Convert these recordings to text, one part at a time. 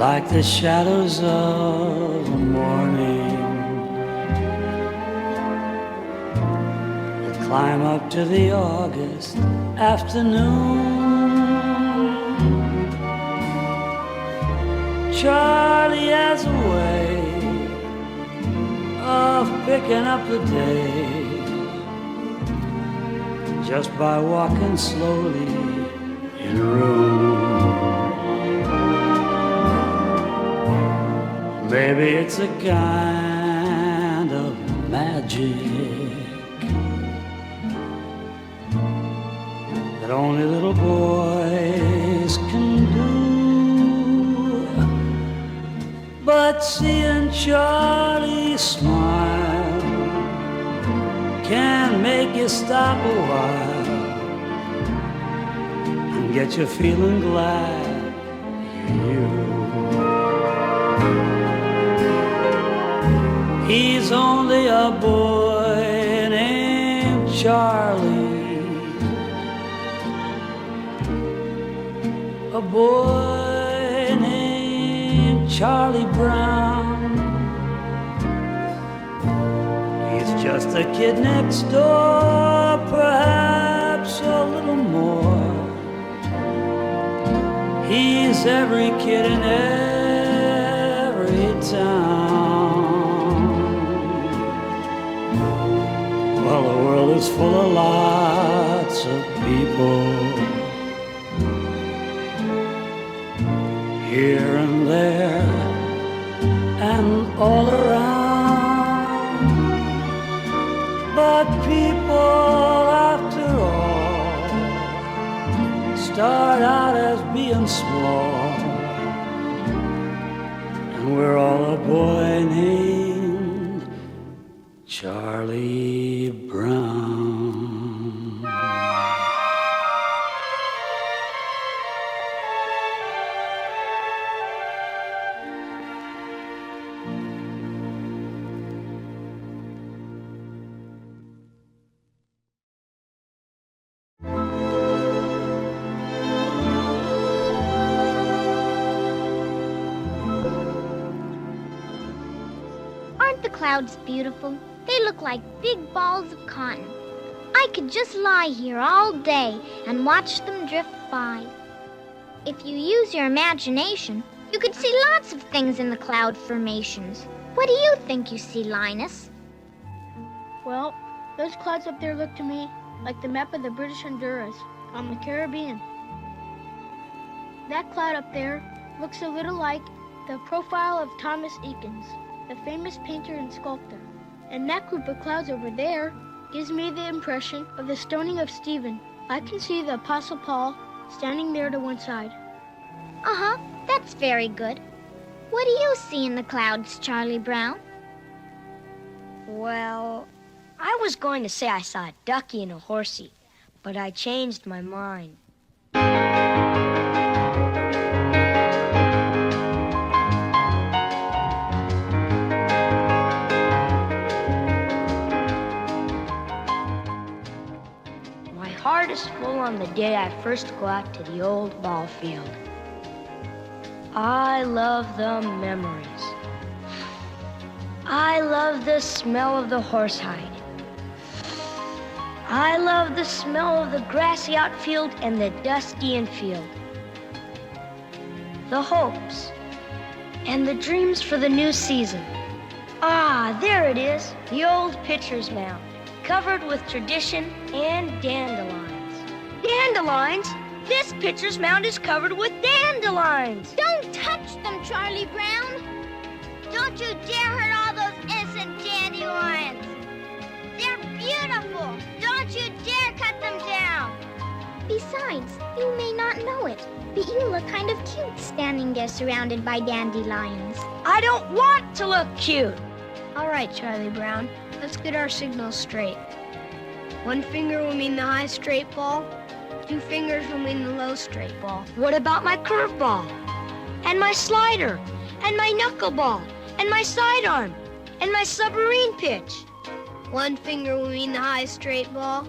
like the shadows of the morning that climb up to the August afternoon. Charlie has a way of picking up the day just by walking slowly in a room. Maybe it's a kind of magic that only little boys can do. But seeing Charlie smile can make you stop a while and get you feeling glad you. He's only a boy named Charlie, a boy named Charlie Brown. He's just a kid next door, perhaps a little more. He's every kid in every town. Well, the world is full of lots of people, here and there and all around. But people, after all, start out as being small, and we're all a boy named Charlie Brown. Aren't the clouds beautiful? They look like big balls of cotton. I could just lie here all day and watch them drift by. If you use your imagination, you could see lots of things in the cloud formations. What do you think you see, Linus? Well, those clouds up there look to me like the map of the British Honduras on the Caribbean. That cloud up there looks a little like the profile of Thomas Eakins, the famous painter and sculptor. And that group of clouds over there gives me the impression of the stoning of Stephen. I can see the Apostle Paul standing there to one side. Uh-huh, that's very good. What do you see in the clouds, Charlie Brown? Well, I was going to say I saw a ducky and a horsey, but I changed my mind. My heart is full on the day I first go out to the old ball field. I love the memories. I love the smell of the horsehide. I love the smell of the grassy outfield and the dusty infield. The hopes and the dreams for the new season. Ah, there it is, the old pitcher's mound, covered with tradition and dandelions. Dandelions? This pitcher's mound is covered with dandelions. Don't touch them, Charlie Brown. Don't you dare hurt all those innocent dandelions. They're beautiful. Don't you dare cut them down. Besides, you may not know it, but you look kind of cute standing there surrounded by dandelions. I don't want to look cute. All right, Charlie Brown, let's get our signals straight. One finger will mean the high straight ball. 2 fingers will mean the low straight ball. What about my curveball? And my slider? And my knuckleball? And my sidearm? And my submarine pitch? 1 finger will mean the high straight ball,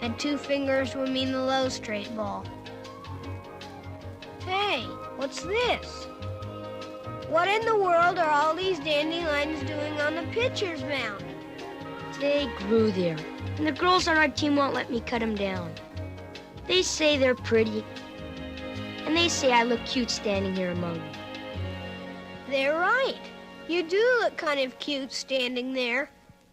and 2 fingers will mean the low straight ball. Hey, what's this? What in the world are all these dandelions doing on the pitcher's mound? They grew there, and the girls on our team won't let me cut them down. They say they're pretty, and they say I look cute standing here among them. They're right. You do look kind of cute standing there.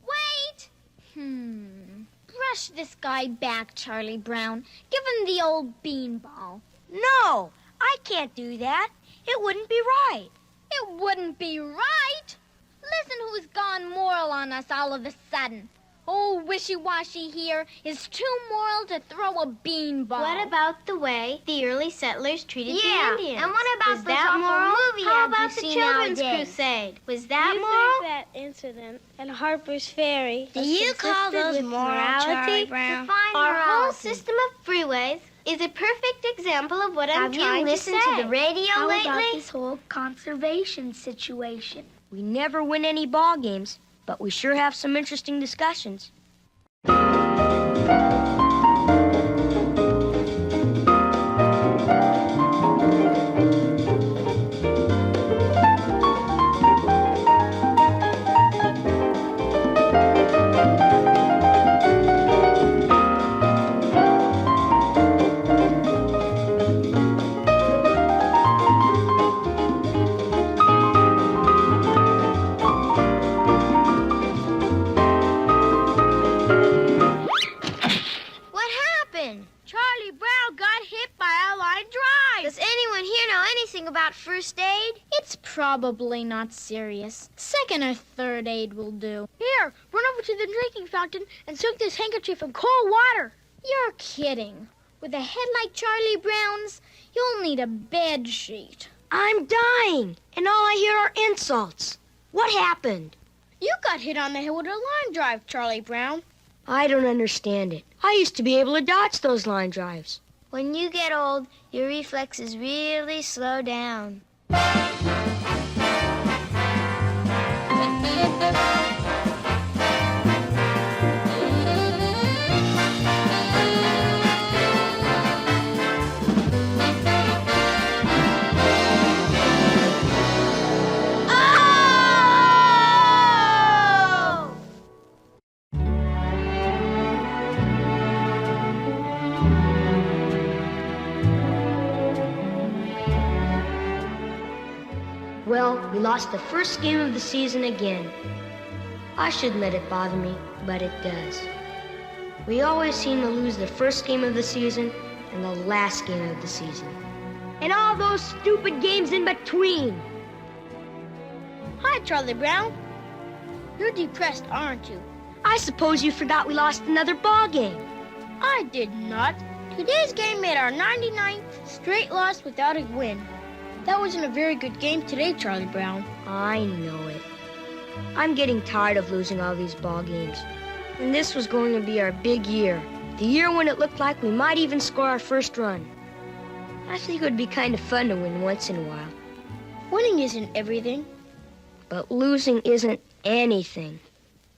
Wait! Brush this guy back, Charlie Brown. Give him the old beanball. No, I can't do that. It wouldn't be right. It wouldn't be right. Listen who's gone moral on us all of a sudden. Old wishy-washy here is too moral to throw a beanball. What about the way the early settlers treated the Indians? And what about Was those that awful moral? movie How ads about you the see Children's nowadays? Crusade? Was that You moral? think that incident at Harper's Ferry Do was you call consistent those with moral, morality? Charlie Brown? Define Our whole morality. system of freeways is a perfect example of what I'm Have you trying to listened say. to the radio How lately? about this whole conservation situation? We never win any ball games, but we sure have some interesting discussions. What happened? Charlie Brown got hit by a line drive. Does anyone here know anything about first aid? It's probably not serious. Second or third aid will do. Here, run over to the drinking fountain and soak this handkerchief in cold water. You're kidding. With a head like Charlie Brown's, you'll need a bed sheet. I'm dying, and all I hear are insults. What happened? You got hit on the head with a line drive, Charlie Brown. I don't understand it. I used to be able to dodge those line drives. When you get old, your reflexes really slow down. Well, we lost the first game of the season again. I shouldn't let it bother me, but it does. We always seem to lose the first game of the season and the last game of the season. And all those stupid games in between. Hi, Charlie Brown. You're depressed, aren't you? I suppose you forgot we lost another ball game. I did not. Today's game made our 99th straight loss without a win. That wasn't a very good game today, Charlie Brown. I know it. I'm getting tired of losing all these ball games. And this was going to be our big year. The year when it looked like we might even score our first run. I think it would be kind of fun to win once in a while. Winning isn't everything. But losing isn't anything.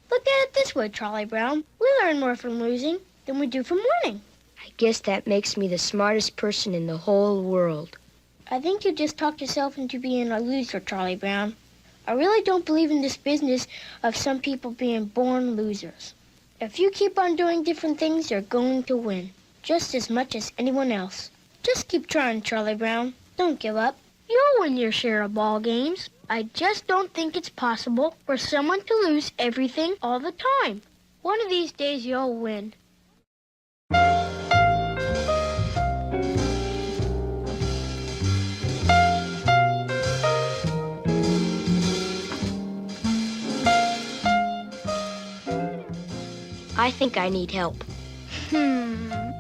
Look at it this way, Charlie Brown. We learn more from losing than we do from winning. I guess that makes me the smartest person in the whole world. I think you just talked yourself into being a loser, Charlie Brown. I really don't believe in this business of some people being born losers. If you keep on doing different things, you're going to win, just as much as anyone else. Just keep trying, Charlie Brown. Don't give up. You'll win your share of ball games. I just don't think it's possible for someone to lose everything all the time. One of these days, you'll win. I think I need help.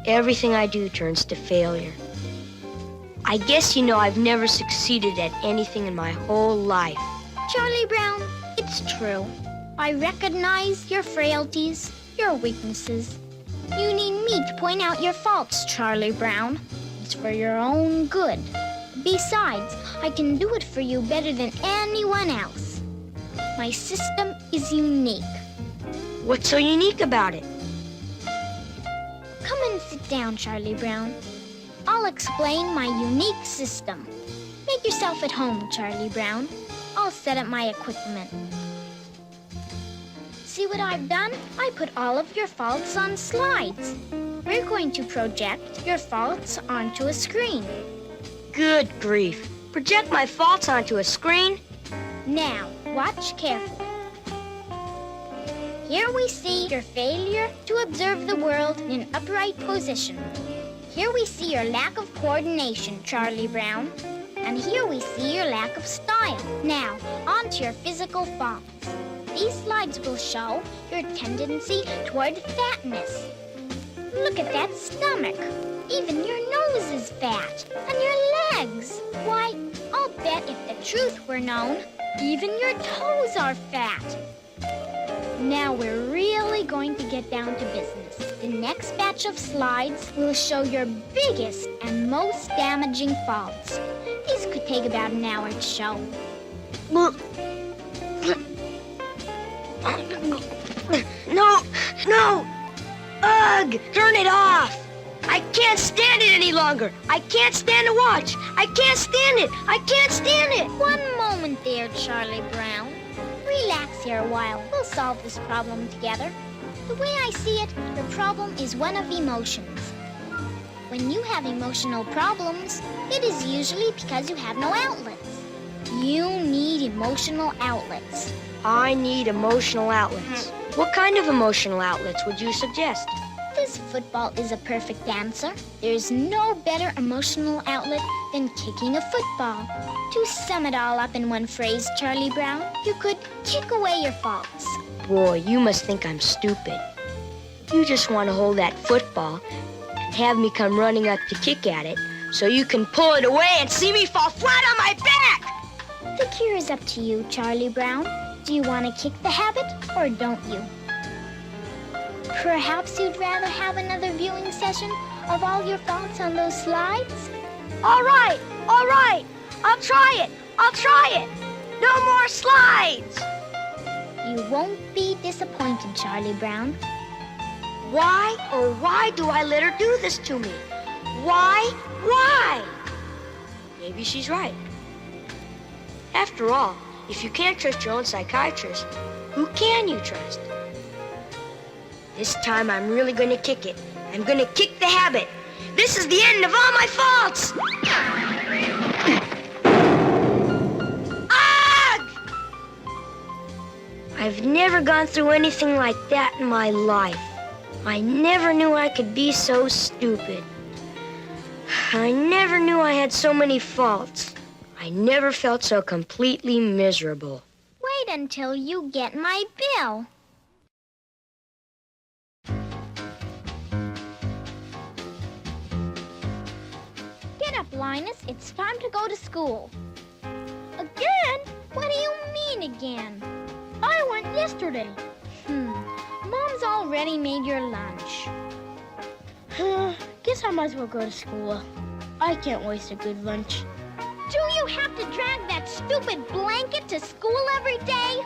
Everything I do turns to failure. I guess you know I've never succeeded at anything in my whole life. Charlie Brown, it's true. I recognize your frailties, your weaknesses. You need me to point out your faults, Charlie Brown. It's for your own good. Besides, I can do it for you better than anyone else. My system is unique. What's so unique about it? Come and sit down, Charlie Brown. I'll explain my unique system. Make yourself at home, Charlie Brown. I'll set up my equipment. See what I've done? I put all of your faults on slides. We're going to project your faults onto a screen. Good grief. Project my faults onto a screen? Now, watch carefully. Here we see your failure to observe the world in an upright position. Here we see your lack of coordination, Charlie Brown. And here we see your lack of style. Now, on to your physical faults. These slides will show your tendency toward fatness. Look at that stomach. Even your nose is fat. And your legs. Why, I'll bet if the truth were known, even your toes are fat. Now we're really going to get down to business. The next batch of slides will show your biggest and most damaging faults. These could take about an hour to show. No! Ugh! Turn it off! I can't stand it any longer! I can't stand to watch! I can't stand it! I can't stand it! One moment there, Charlie Brown. Relax here a while. We'll solve this problem together. The way I see it, your problem is one of emotions. When you have emotional problems, it is usually because you have no outlets. You need emotional outlets. I need emotional outlets. What kind of emotional outlets would you suggest? This football is a perfect answer. There's no better emotional outlet than kicking a football. To sum it all up in one phrase, Charlie Brown, you could kick away your faults. Boy, you must think I'm stupid. You just want to hold that football and have me come running up to kick at it so you can pull it away and see me fall flat on my back! The cure is up to you, Charlie Brown. Do you want to kick the habit or don't you? Perhaps you'd rather have another viewing session of all your faults on those slides? All right. I'll try it. No more slides. You won't be disappointed, Charlie Brown. Why do I let her do this to me? Why? Maybe she's right. After all, if you can't trust your own psychiatrist, who can you trust? This time I'm really going to kick it. I'm going to kick the habit. This is the end of all my faults! Ugh! I've never gone through anything like that in my life. I never knew I could be so stupid. I never knew I had so many faults. I never felt so completely miserable. Wait until you get my bill. Get up, Linus. It's time to go to school. Again? What do you mean again? I went yesterday. Mom's already made your lunch. Guess I might as well go to school. I can't waste a good lunch. Do you have to drag that stupid blanket to school every day?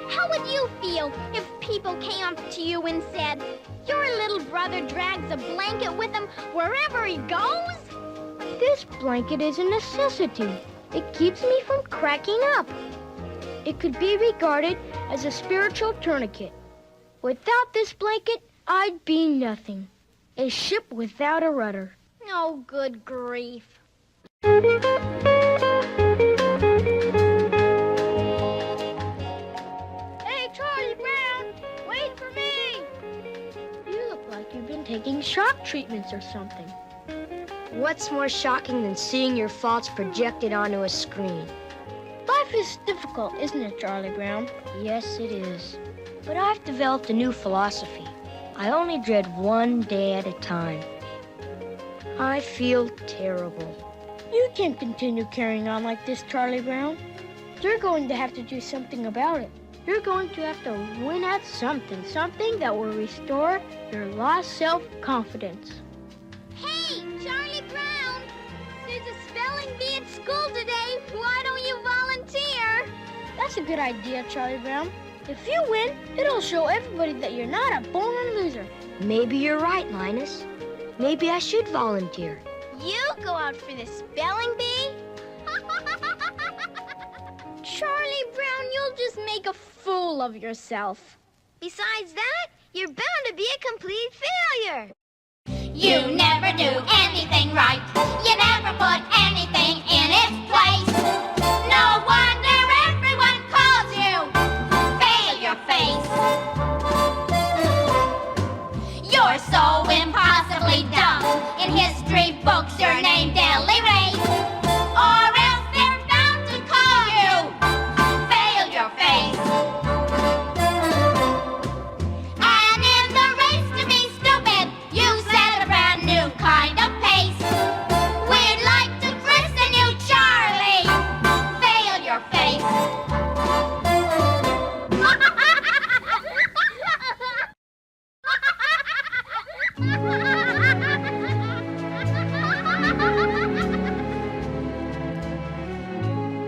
How would you feel if people came up to you and said, your little brother drags a blanket with him wherever he goes? This blanket is a necessity. It keeps me from cracking up. It could be regarded as a spiritual tourniquet. Without this blanket, I'd be nothing. A ship without a rudder. Oh, good grief. Hey, Charlie Brown, wait for me. You look like you've been taking shock treatments or something. What's more shocking than seeing your faults projected onto a screen? Life is difficult, isn't it, Charlie Brown? Yes, it is. But I've developed a new philosophy. I only dread one day at a time. I feel terrible. You can't continue carrying on like this, Charlie Brown. You're going to have to do something about it. You're going to have to win at something that will restore your lost self-confidence. Hey, Charlie Brown! There's a spelling bee at school today. Why don't you volunteer? That's a good idea, Charlie Brown. If you win, it'll show everybody that you're not a born loser. Maybe you're right, Linus. Maybe I should volunteer. You go out for the spelling bee? Charlie You'll just make a fool of yourself. Besides that, you're bound to be a complete failure. You never do anything right. You never put anything in its place. No wonder everyone calls you failure face. You're so impossibly dumb. In history books, your name they'll erase. Or else they're bound to call you failure face. And in the race to be stupid, you set a brand new kind of pace. We'd like to christen you Charlie, failure face.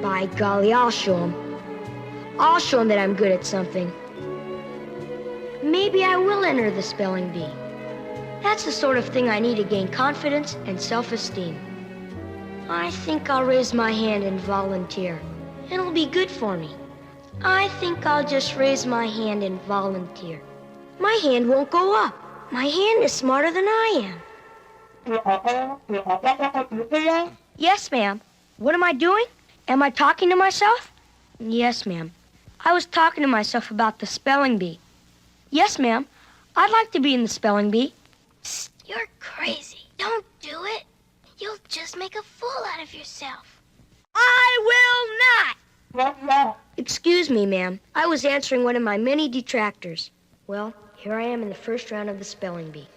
By golly, I'll show him. I'll show him that I'm good at something. Maybe I will enter the spelling bee. That's the sort of thing I need to gain confidence and self-esteem. I think I'll raise my hand and volunteer. It'll be good for me. I think I'll just raise my hand and volunteer. My hand won't go up. My hand is smarter than I am. Yes, ma'am. What am I doing? Am I talking to myself? Yes, ma'am. I was talking to myself about the spelling bee. Yes, ma'am. I'd like to be in the spelling bee. Psst, you're crazy. Don't do it. You'll just make a fool out of yourself. I will not! Excuse me, ma'am. I was answering one of my many detractors. Well, here I am in the first round of the spelling bee.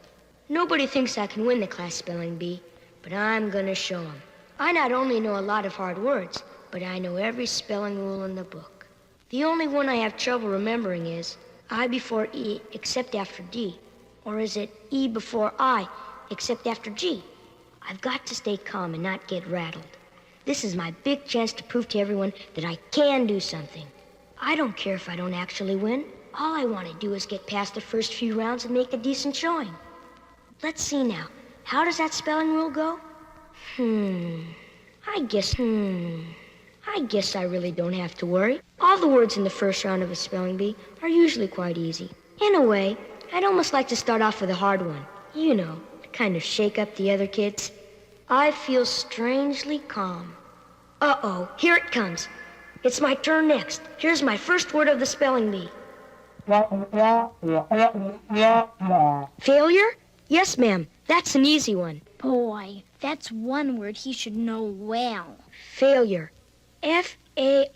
Nobody thinks I can win the class spelling bee, but I'm gonna show them. I not only know a lot of hard words, but I know every spelling rule in the book. The only one I have trouble remembering is I before E except after D. Or is it E before I except after G? I've got to stay calm and not get rattled. This is my big chance to prove to everyone that I can do something. I don't care if I don't actually win. All I want to do is get past the first few rounds and make a decent showing. Let's see now. How does that spelling rule go? I guess I really don't have to worry. All the words in the first round of a spelling bee are usually quite easy. In a way, I'd almost like to start off with a hard one. You know, to kind of shake up the other kids. I feel strangely calm. Uh-oh, here it comes. It's my turn next. Here's my first word of the spelling bee. Failure? Yes, ma'am. That's an easy one. Boy, that's one word he should know well. Failure. F-A-I-L-U-R-E.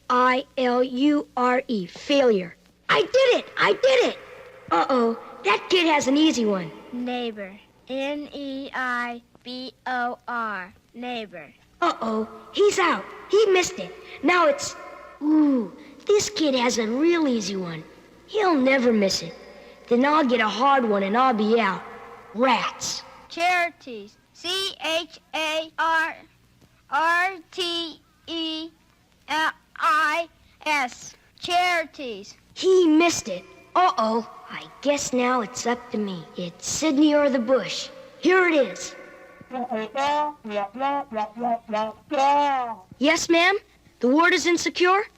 Failure. I did it! I did it! Uh-oh, that kid has an easy one. Neighbor. N-E-I-B-O-R. Neighbor. Uh-oh, he's out. He missed it. Now it's... Ooh, this kid has a real easy one. He'll never miss it. Then I'll get a hard one and I'll be out. Rats. Charities. C-H-A-R-R-T-E-L-I-S. Charities. He missed it. Uh-oh, I guess now it's up to me. It's Sydney or the bush. Here it is. Yes, ma'am? The word is insecure?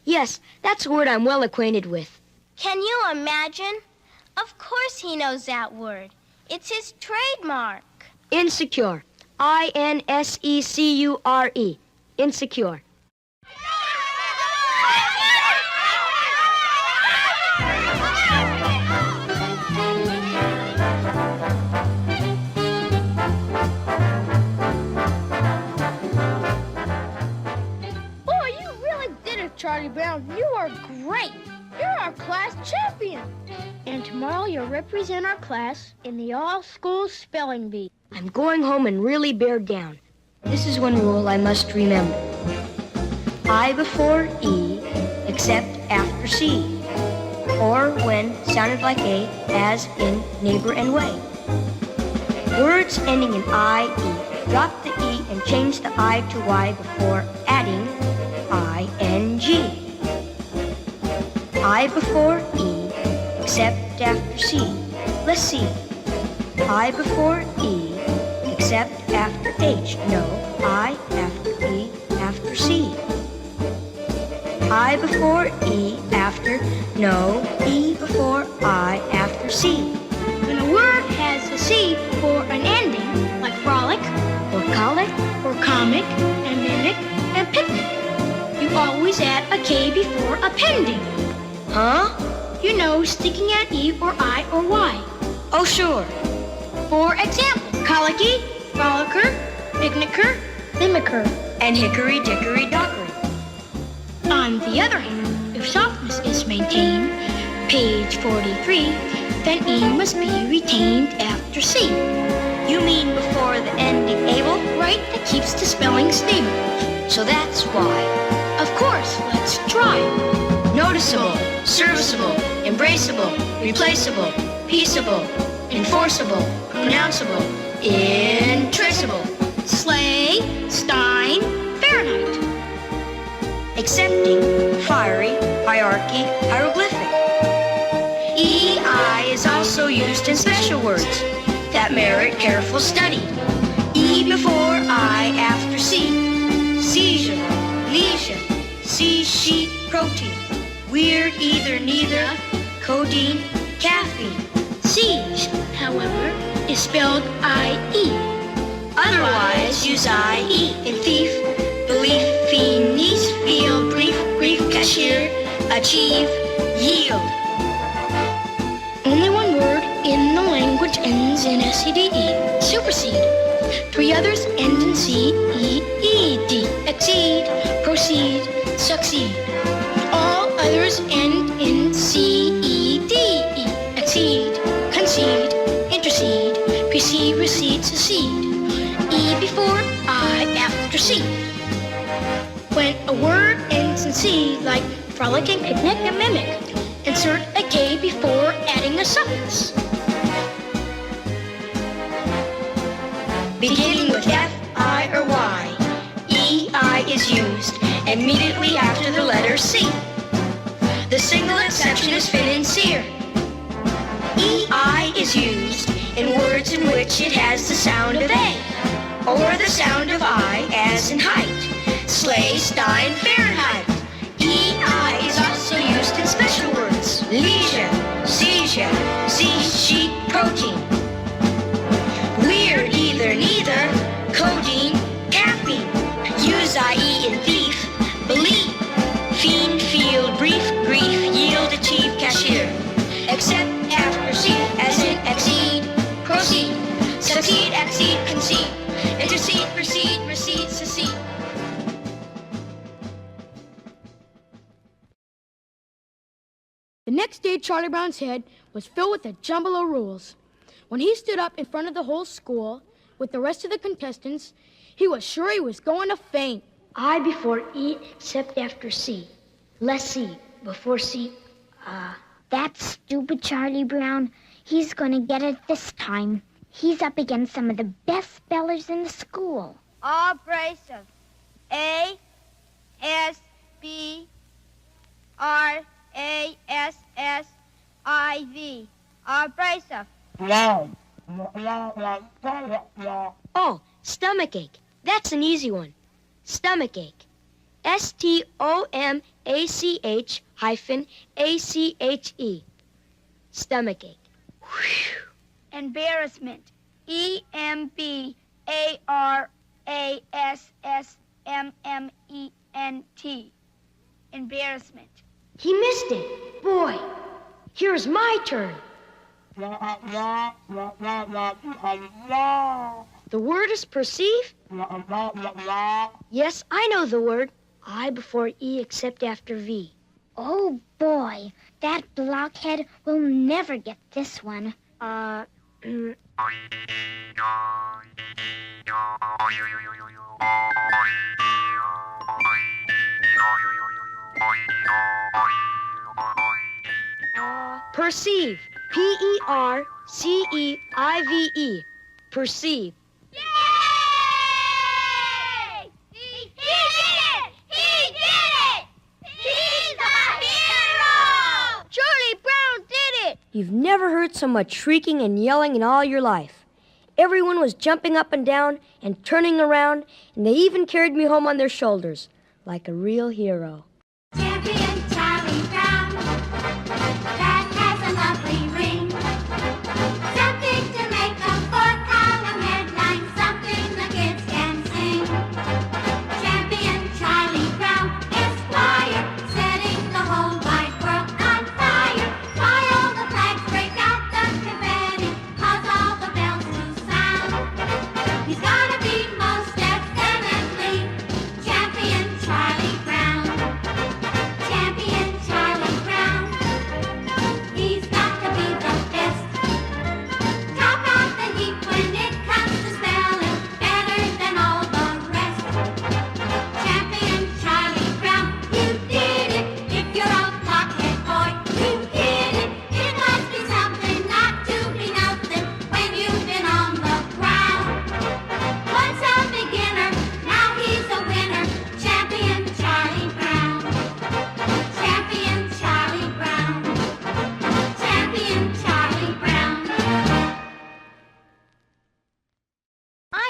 Yes, that's a word I'm well acquainted with. Can you imagine? Of course he knows that word. It's his trademark. Insecure. I-N-S-E-C-U-R-E. Insecure. Boy, you really did it, Charlie Brown. You are great. You're our class champion. And tomorrow you'll represent our class in the all-school spelling bee. I'm going home and really bear down. This is one rule I must remember. I before E, except after C. Or when sounded like A, as in neighbor and way. Words ending in I-E, drop the E and change the I to Y before adding I-N-G. I before E, except after C. Let's see. I before E, except after H. No, I after E, after C. I before E after no, E before I after C. When a word has a C before an ending, like frolic, Or colic, or comic, and mimic, and picnic, you always add a K before a pending. huh? You know, sticking at E or I or Y. Oh, sure. For example, colicky, frolicker, picnicker, mimicker. And hickory dickory dockery. On the other hand, if softness is maintained, page 43, then E must be retained after C. You mean before the ending able? Right, that keeps the spelling stable. So that's why. Of course, let's try. Noticeable, serviceable, embraceable, replaceable, peaceable, enforceable, pronounceable, intraceable. Sleigh, Stein, Fahrenheit. Accepting, fiery, hierarchy, hieroglyphic. EI is also used in special words that merit careful study. E before I after C. Seizure, lesion, C sheet protein. Weird either neither, codeine, caffeine. Siege, however, is spelled I-E. Otherwise use IE in thief, belief, fiend, niece, feel, brief, grief, cashier, achieve, yield. Only one word in the language ends in S-E-D-E, supersede. 3 others end in C-E-E-D, exceed, proceed, succeed. All others end in C-E-D-E, exceed, concede, intercede, precede, recede, secede. E before I after C. When a word ends in C, like frolicking, picnic, and mimic, insert a K before adding a suffix. Beginning with F, I, or Y, EI is used immediately after the letter C. The single exception is financier. EI is used in words in which it has the sound of A, or the sound of I as in height. Sleigh, Stein, Fahrenheit. EI is also used in special words. Leisure, seizure, Z-sheet protein. Weird either neither, codeine, caffeine. Use IE in thief, believe, fiend, field, brief, grief, yield, achieve, cashier. Except after C, as in exceed, proceed, succeed, exceed, concede, intercede, proceed, recede, secede. The next day, Charlie Brown's head was filled with a jumble of rules. When he stood up in front of the whole school with the rest of the contestants, he was sure he was going to faint. I before E except after C. Less C before C. That's stupid, Charlie Brown. He's gonna get it this time. He's up against some of the best spellers in the school. Abrasive. A-S-B-R-A-S-S-I-V. Abrasive. Oh, stomachache. That's an easy one. Stomachache. S-T-O-M-A-C-H-A-C-H-E. Stomachache. Embarrassment. E-M-B-A-R-A-S-S-M-M-E-N-T. Embarrassment. He missed it. Boy, here's my turn. The word is perceive? Yes, I know the word. I before E except after V. Oh, boy. That blockhead will never get this one. Perceive. P-E-R-C-E-I-V-E. Perceive. Yay! He did it! He did it! He's a hero! Charlie Brown did it! You've never heard so much shrieking and yelling in all your life. Everyone was jumping up and down and turning around, and they even carried me home on their shoulders, like a real hero. Champion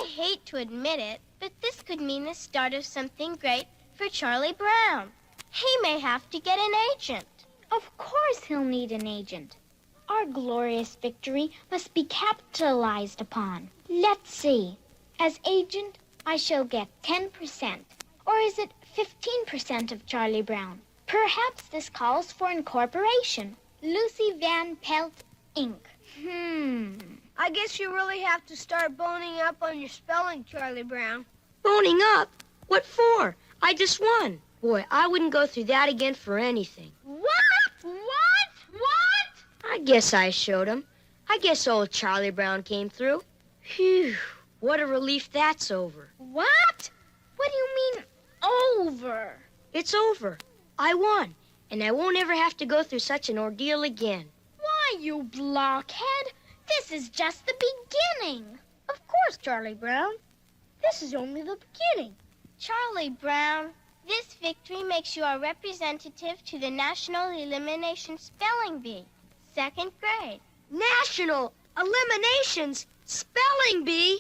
I hate to admit it, but this could mean the start of something great for Charlie Brown. He may have to get an agent. Of course he'll need an agent. Our glorious victory must be capitalized upon. Let's see. As agent, I shall get 10%. Or is it 15% of Charlie Brown? Perhaps this calls for incorporation. Lucy Van Pelt, Inc. I guess you really have to start boning up on your spelling, Charlie Brown. Boning up? What for? I just won. Boy, I wouldn't go through that again for anything. What? What? I guess I showed him. I guess old Charlie Brown came through. Phew, what a relief that's over. What? What do you mean, over? It's over. I won, and I won't ever have to go through such an ordeal again. Why, you blockhead! This is just the beginning. Of course, Charlie Brown. This is only the beginning. Charlie Brown, this victory makes you a representative to the National Elimination Spelling Bee, 2nd grade. National Eliminations Spelling Bee?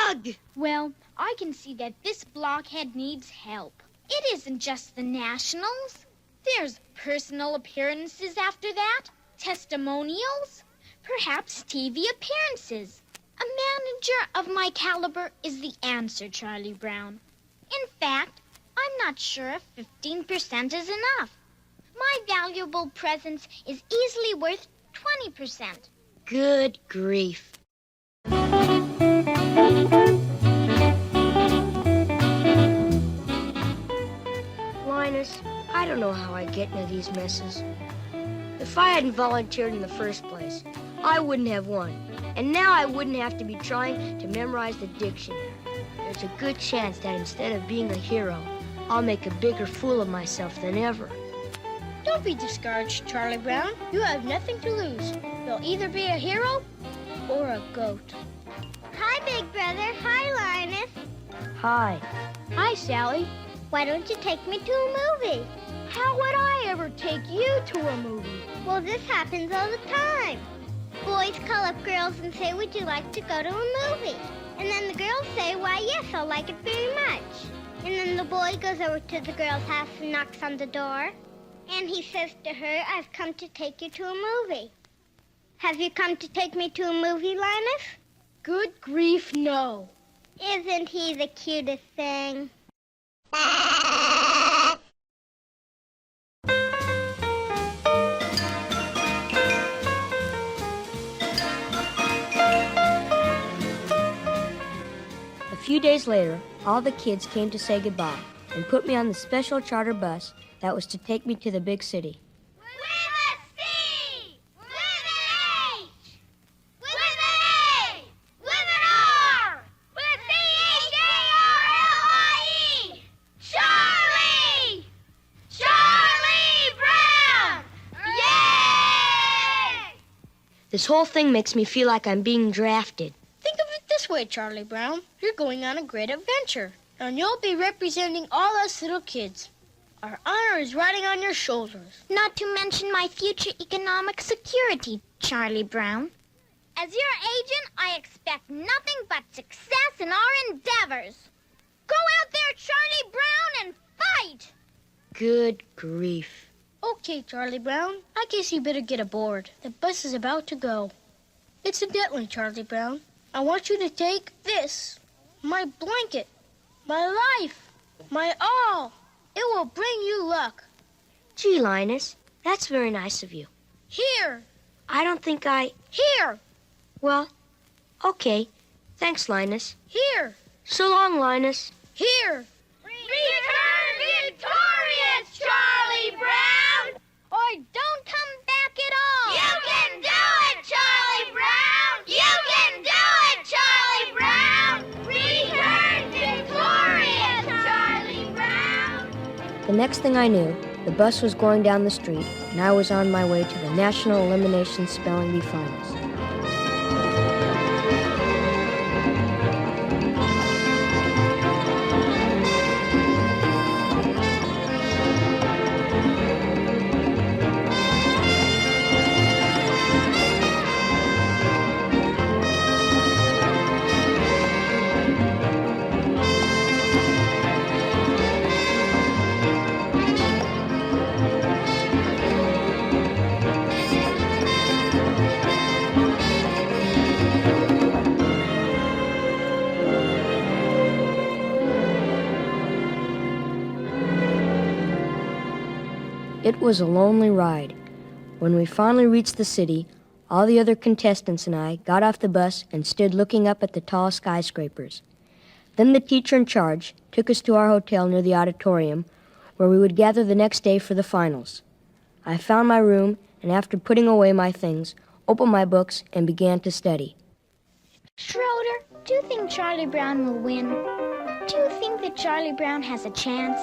Ugh! Well, I can see that this blockhead needs help. It isn't just the Nationals. There's personal appearances after that, testimonials, perhaps TV appearances. A manager of my caliber is the answer, Charlie Brown. In fact, I'm not sure if 15% is enough. My valuable presence is easily worth 20%. Good grief. Linus, I don't know how I get into these messes. If I hadn't volunteered in the first place, I wouldn't have won. And now I wouldn't have to be trying to memorize the dictionary. There's a good chance that instead of being a hero, I'll make a bigger fool of myself than ever. Don't be discouraged, Charlie Brown. You have nothing to lose. You'll either be a hero or a goat. Hi, Big Brother. Hi, Linus. Hi. Hi, Sally. Why don't you take me to a movie? How would I ever take you to a movie? Well, this happens all the time. Boys call up girls and say, would you like to go to a movie? And then the girls say, why, yes, I'll like it very much. And then the boy goes over to the girl's house and knocks on the door. And he says to her, I've come to take you to a movie. Have you come to take me to a movie, Linus? Good grief, no. Isn't he the cutest thing? A few days later, all the kids came to say goodbye and put me on the special charter bus that was to take me to the big city. With a C! With an H! With an A! With an R! With C-H-A-R-L-I-E! Charlie! Charlie Brown! Yay! This whole thing makes me feel like I'm being drafted. Think of it this way, Charlie Brown. You're going on a great adventure, and you'll be representing all us little kids. Our honor is riding on your shoulders. Not to mention my future economic security, Charlie Brown. As your agent, I expect nothing but success in our endeavors. Go out there, Charlie Brown, and fight! Good grief. Okay, Charlie Brown, I guess you better get aboard. The bus is about to go. Incidentally, Charlie Brown, I want you to take this, my blanket, my life, my all. It will bring you luck. Gee, Linus, that's very nice of you. Here, I don't think here, Well, okay. Thanks, Linus. here, So long, Linus. here. Return victorious, Charlie Brown! Or don't come back at all! You can do it, Charlie Brown! You can do it, Charlie Brown! Return victorious, Charlie Brown! The next thing I knew, the bus was going down the street, and I was on my way to the National Elimination Spelling Bee Finals. It was a lonely ride. When we finally reached the city, all the other contestants and I got off the bus and stood looking up at the tall skyscrapers. Then the teacher in charge took us to our hotel near the auditorium, where we would gather the next day for the finals. I found my room, and after putting away my things, opened my books and began to study. Schroeder, do you think Charlie Brown will win? Do you think that Charlie Brown has a chance?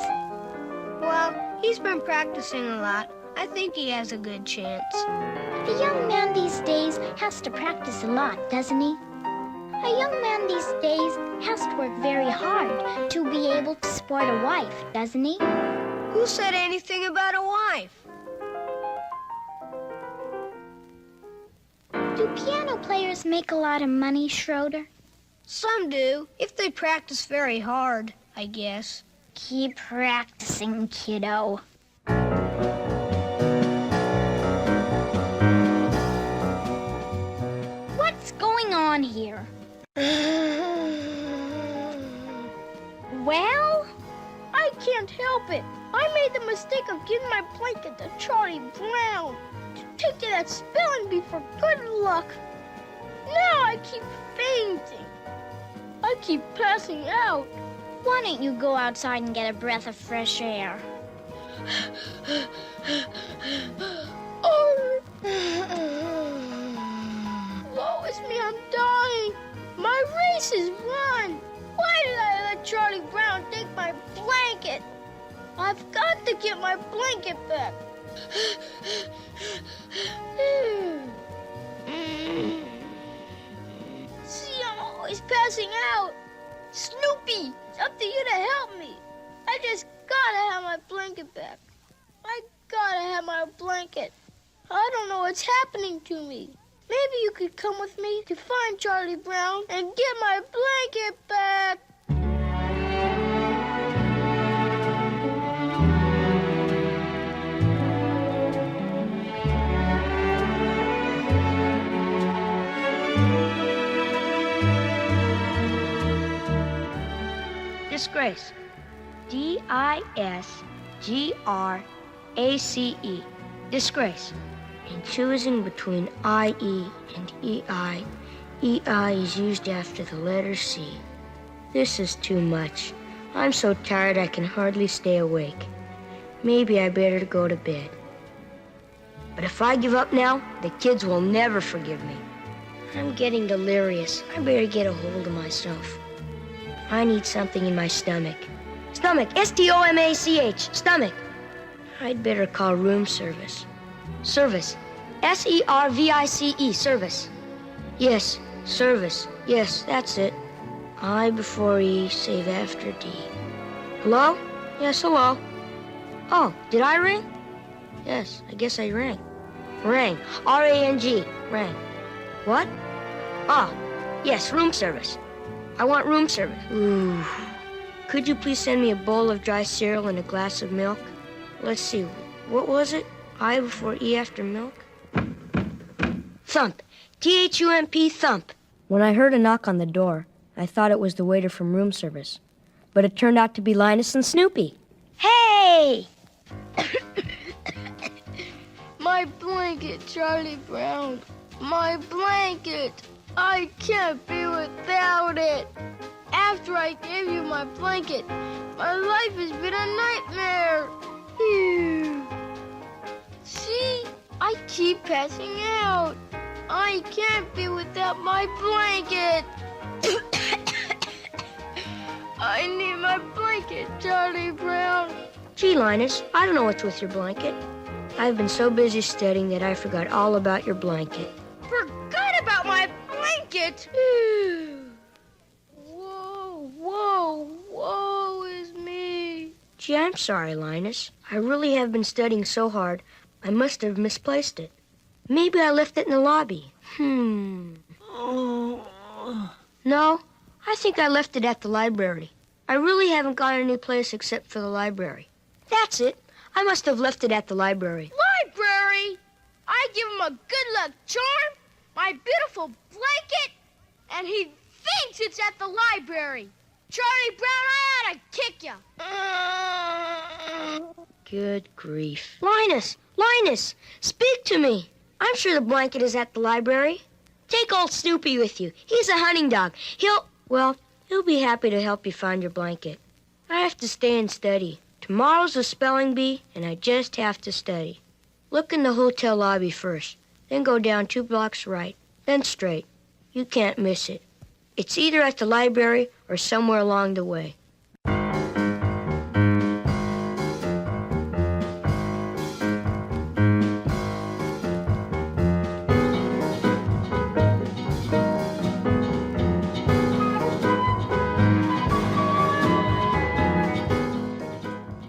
Well, he's been practicing a lot. I think he has a good chance. A young man these days has to practice a lot, doesn't he? A young man these days has to work very hard to be able to support a wife, doesn't he? Who said anything about a wife? Do piano players make a lot of money, Schroeder? Some do, if they practice very hard, I guess. Keep practicing, kiddo. What's going on here? Well? I can't help it. I made the mistake of giving my blanket to Charlie Brown to take to that spelling bee for good luck. Now I keep fainting. I keep passing out. Why don't you go outside and get a breath of fresh air? Oh. Woe is me, I'm dying. My race is run. Why did I let Charlie Brown take my blanket? I've got to get my blanket back. See, I'm always passing out. Snoopy, it's up to you to help me. I just gotta have my blanket back. I gotta have my blanket. I don't know what's happening to me. Maybe you could come with me to find Charlie Brown and get my blanket back. Disgrace. D-I-S-G-R-A-C-E. Disgrace. In choosing between I-E and E-I, E-I is used after the letter C. This is too much. I'm so tired I can hardly stay awake. Maybe I better go to bed. But if I give up now, the kids will never forgive me. I'm getting delirious. I better get a hold of myself. I need something in my stomach. Stomach, S-T-O-M-A-C-H, stomach. I'd better call room service. Service, S-E-R-V-I-C-E, service. Yes, service, yes, that's it. I before E, save after D. Hello? Yes, hello. Oh, did I ring? Yes, I guess I rang. Rang, R-A-N-G, rang. What? Ah, yes, room service. I want room service. Ooh. Could you please send me a bowl of dry cereal and a glass of milk? Let's see, what was it? I before E after milk? Thump. T-H-U-M-P, thump. When I heard a knock on the door, I thought it was the waiter from room service. But it turned out to be Linus and Snoopy. Hey! My blanket, Charlie Brown. My blanket. I can't be without it. After I gave you my blanket, my life has been a nightmare. Phew. See, I keep passing out. I can't be without my blanket. I need my blanket, Charlie Brown. Gee, Linus, I don't know what's with your blanket. I've been so busy studying that I forgot all about your blanket. Forgot about my blanket? Woe is me. Gee, I'm sorry, Linus. I really have been studying so hard, I must have misplaced it. Maybe I left it in the lobby. No, I think I left it at the library. I really haven't gone any place except for the library. That's it. I must have left it at the library. Library? I give him a good luck charm, my beautiful blanket, and he thinks it's at the library. Charlie Brown, I ought to kick you. Good grief. Linus, speak to me. I'm sure the blanket is at the library. Take old Snoopy with you. He's a hunting dog. He'll be happy to help you find your blanket. I have to stay and study. Tomorrow's a spelling bee, and I just have to study. Look in the hotel lobby first, then go down 2 blocks right, then straight. You can't miss it. It's either at the library or somewhere along the way.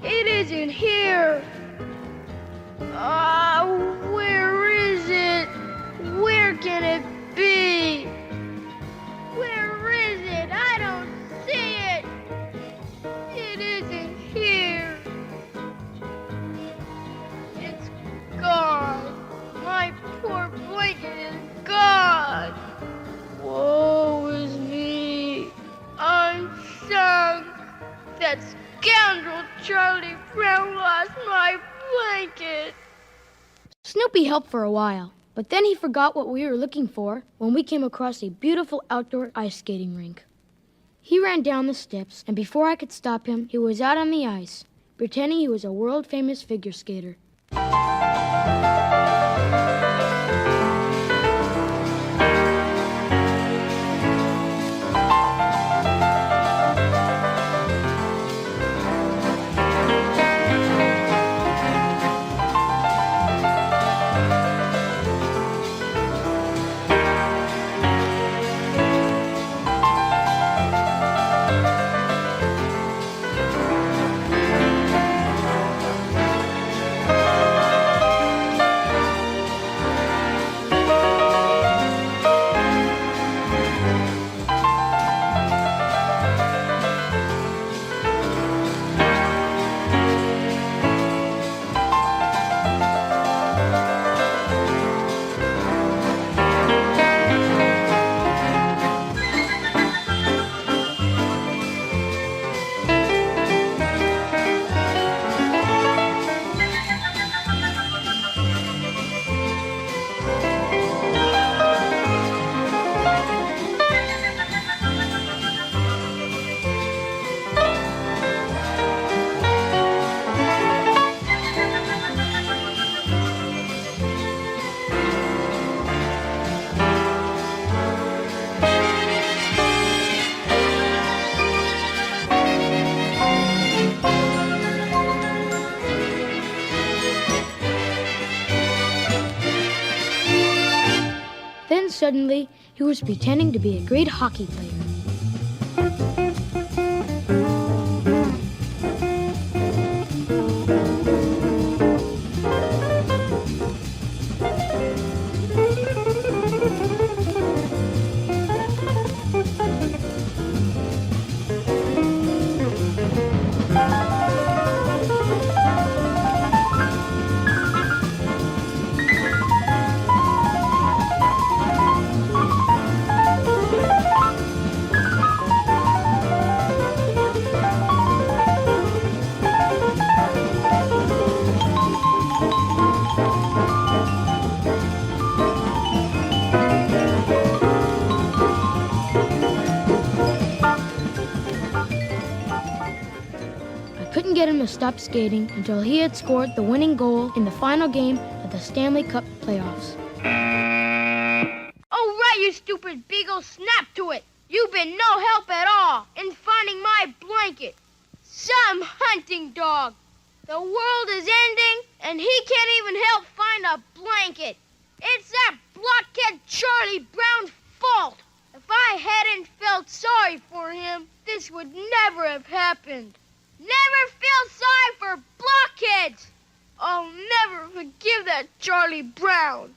It isn't here. Where is it? Where can it be? Where is it? I don't see it. It isn't here. It's gone. My poor blanket is gone. Woe is me. I'm sunk. That scoundrel Charlie Brown lost my blanket. Snoopy helped for a while, but then he forgot what we were looking for when we came across a beautiful outdoor ice skating rink. He ran down the steps, and before I could stop him, he was out on the ice, pretending he was a world-famous figure skater. Suddenly, he was pretending to be a great hockey player. Get him to stop skating until he had scored the winning goal in the final game of the Stanley Cup playoffs. Oh, right, you stupid beagle. Snap to it. You've been no help at all in finding my blanket. Some hunting dog. The world is ending, and he can't even help find a blanket. It's that blockhead Charlie Brown's fault. If I hadn't felt sorry for him, this would never have happened. Never feel sorry for blockheads! I'll never forgive that Charlie Brown.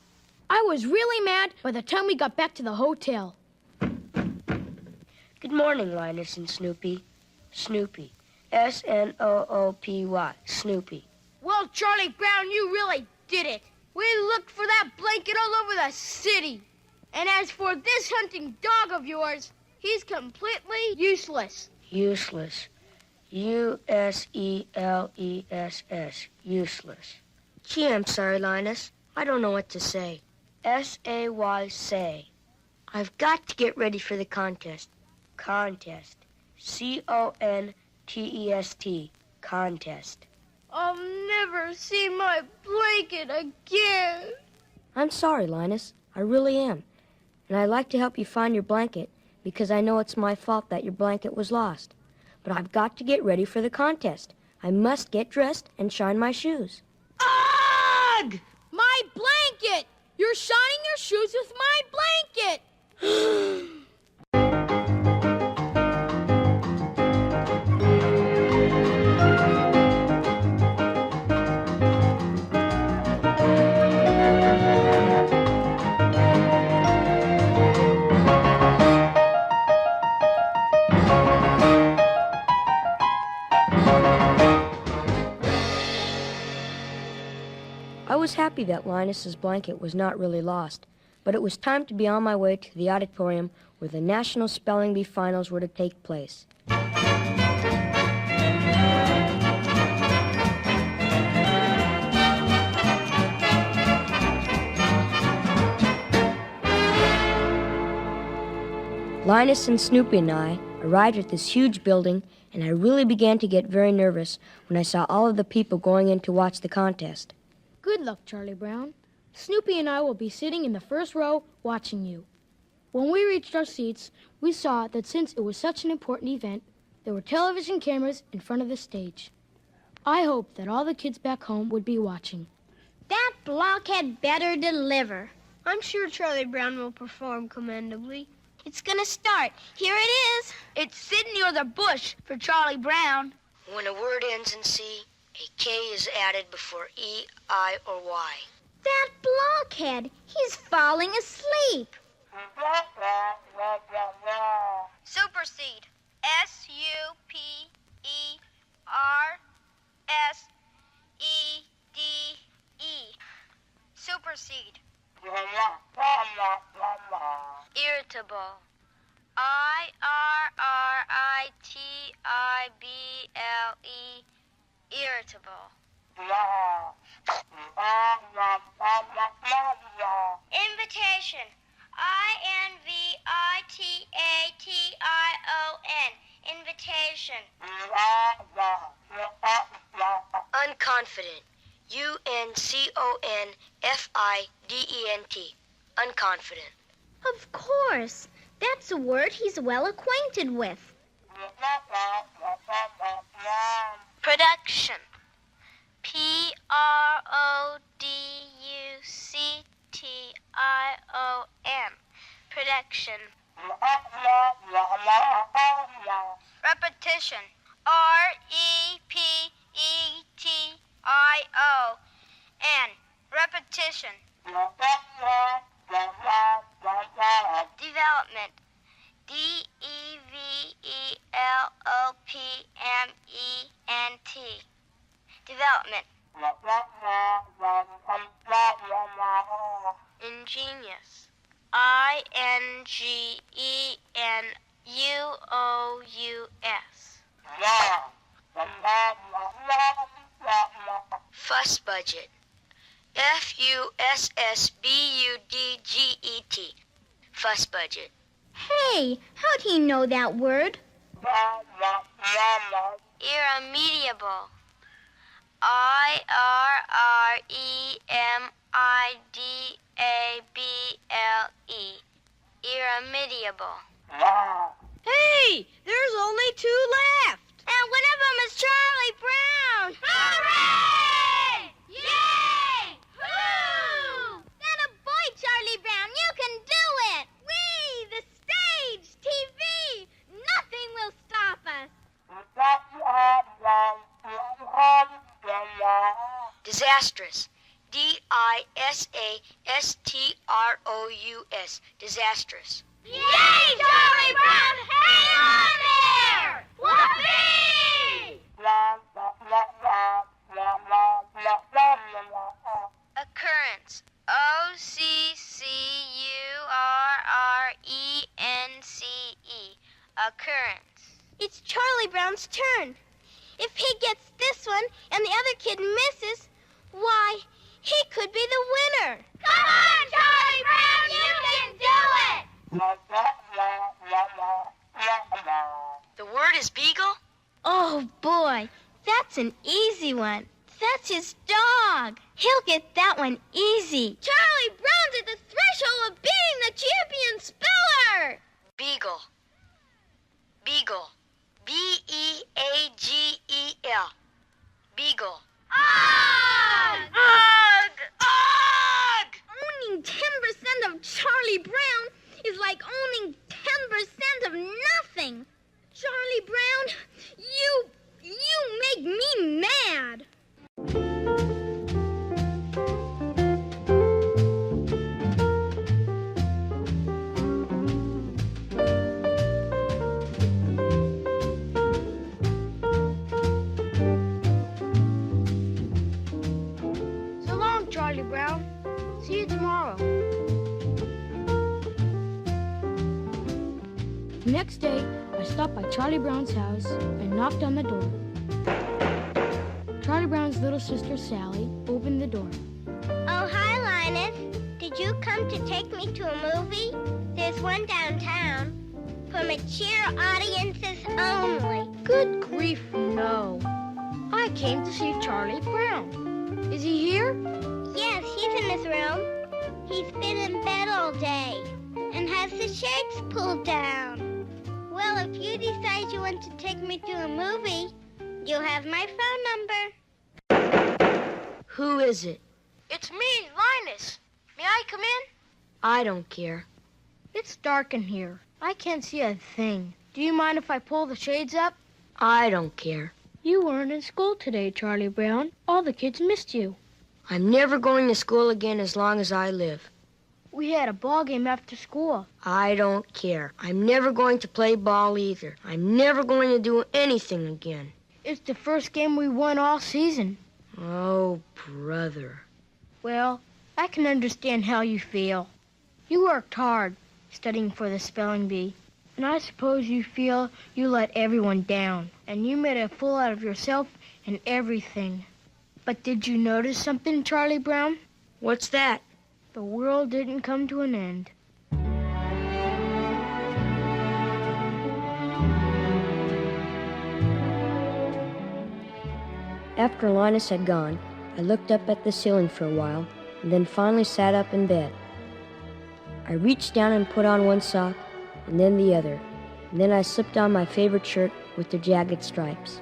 I was really mad by the time we got back to the hotel. Good morning, Linus and Snoopy. Snoopy. S-N-O-O-P-Y. Snoopy. Well, Charlie Brown, you really did it. We looked for that blanket all over the city. And as for this hunting dog of yours, he's completely useless. Useless. U-S-E-L-E-S-S. Useless. Gee, I'm sorry, Linus. I don't know what to say. S-A-Y, say. I've got to get ready for the contest. Contest. C-O-N-T-E-S-T. Contest. I'll never see my blanket again. I'm sorry, Linus. I really am. And I'd like to help you find your blanket because I know it's my fault that your blanket was lost. But I've got to get ready for the contest. I must get dressed and shine my shoes. Ugh! My blanket! You're shining your shoes with my blanket! I was happy that Linus's blanket was not really lost, but it was time to be on my way to the auditorium where the National Spelling Bee Finals were to take place. Linus and Snoopy and I arrived at this huge building, and I really began to get very nervous when I saw all of the people going in to watch the contest. Good luck, Charlie Brown. Snoopy and I will be sitting in the first row watching you. When we reached our seats, we saw that since it was such an important event, there were television cameras in front of the stage. I hoped that all the kids back home would be watching. That blockhead better deliver. I'm sure Charlie Brown will perform commendably. It's gonna start. Here it is. It's Sydney or the bush for Charlie Brown. When a word ends in C, a K is added before E, I, or Y. That blockhead. He's falling asleep. Supersede. S-U-P-E-R-S-E-D-E. Supersede. Irritable. I-R-R-I-T-I-B-L-E. Irritable. Invitation. I-N-V-I-T-A-T-I-O-N. Invitation. Unconfident. U-N-C-O-N-F-I-D-E-N-T. Unconfident. Of course. That's a word he's well acquainted with. Production. P-R-O-D-U-C-T-I-O-N. Production. Repetition. R-E-P-E-T-I-O-N. Repetition. Development. D-E-V-E-L-O-P-M-E-N-T. Development. Ingenious. I-N-G-E-N-U-O-U-S. Fuss budget. F-U-S-S-B-U-D-G-E-T. Fuss budget. Hey, how do you know that word? Irremediable. I-R-R-E-M-I-D-A-B-L-E. Irremediable. Hey, there's only two left. And one of them is Charlie Brown. Hooray! Yay! Woo! That a boy, Charlie Brown. You can do it. We, the stage, TV, nothing will stop us. Disastrous. D-I-S-A-S-T-R-O-U-S. Disastrous. Yay, Charlie Brown! Hang on there! Whoopee! Occurrence. O-C-C-U-R-R-E-N-C-E. Occurrence. It's Charlie Brown's turn. If he gets this one and the other kid misses, why, he could be the winner. Come on, Charlie Brown, you can do it! The word is beagle? Oh, boy, that's an easy one. That's his dog. He'll get that one easy. Charlie Brown's at the threshold of being the champion speller. Beagle. Beagle. B-E-A-G-E-L. Beagle. Ugh! Ugh! Ugh! Owning 10% of Charlie Brown is like owning 10% of nothing. Charlie Brown, you make me mad. So long, Charlie Brown. See you tomorrow. The next day, I stopped by Charlie Brown's house and knocked on the door. Charlie Brown's little sister, Sally, opened the door. Oh, hi, Linus. Did you come to take me to a movie? There's one downtown for mature audiences only. Good grief, no. I came to see Charlie Brown. Is he here? Yes, he's in his room. He's been in bed all day and has the shades pulled down. Well, if you decide you want to take me to a movie, you have my phone number. Who is it? It's me, Linus. May I come in? I don't care. It's dark in here. I can't see a thing. Do you mind if I pull the shades up? I don't care. You weren't in school today, Charlie Brown. All the kids missed you. I'm never going to school again as long as I live. We had a ball game after school. I don't care. I'm never going to play ball either. I'm never going to do anything again. It's the first game we won all season. Oh, brother. Well, I can understand how you feel. You worked hard studying for the spelling bee. And I suppose you feel you let everyone down. And you made a fool out of yourself and everything. But did you notice something, Charlie Brown? What's that? The world didn't come to an end. After Linus had gone, I looked up at the ceiling for a while and then finally sat up in bed. I reached down and put on one sock and then the other, and then I slipped on my favorite shirt with the jagged stripes.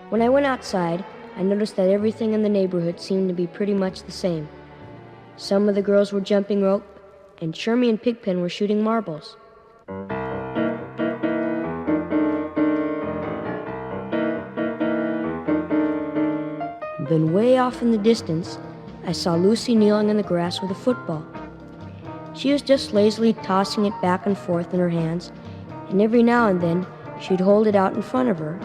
When I went outside, I noticed that everything in the neighborhood seemed to be pretty much the same. Some of the girls were jumping rope, and Shermie and Pigpen were shooting marbles. Then way off in the distance, I saw Lucy kneeling in the grass with a football. She was just lazily tossing it back and forth in her hands, and every now and then she'd hold it out in front of her,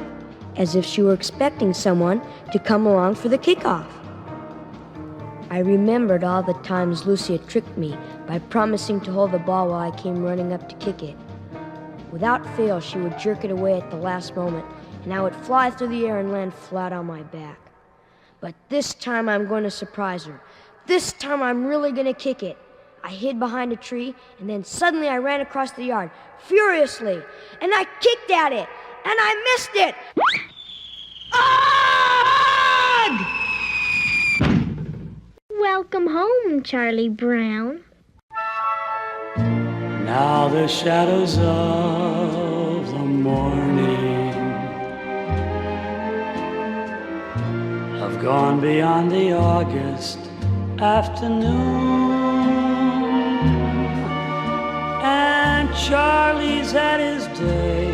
as if she were expecting someone to come along for the kickoff. I remembered all the times Lucy had tricked me by promising to hold the ball while I came running up to kick it. Without fail, she would jerk it away at the last moment, and I would fly through the air and land flat on my back. But this time I'm going to surprise her. This time I'm really going to kick it. I hid behind a tree, and then suddenly I ran across the yard, furiously, and I kicked at it, and I missed it. Ugh! Welcome home, Charlie Brown. Now the shadows of the morning have gone beyond the August afternoon, and Charlie's at his day,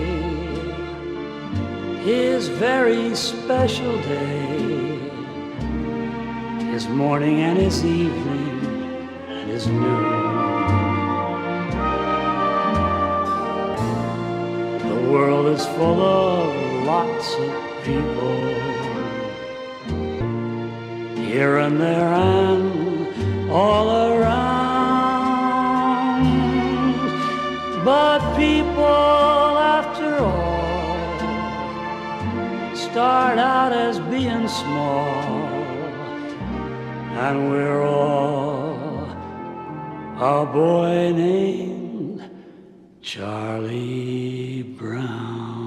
his very special day, his morning and his evening and his noon. The world is full of lots of people, here and there and all around. But people, after all, start as being small, and we're all a boy named Charlie Brown.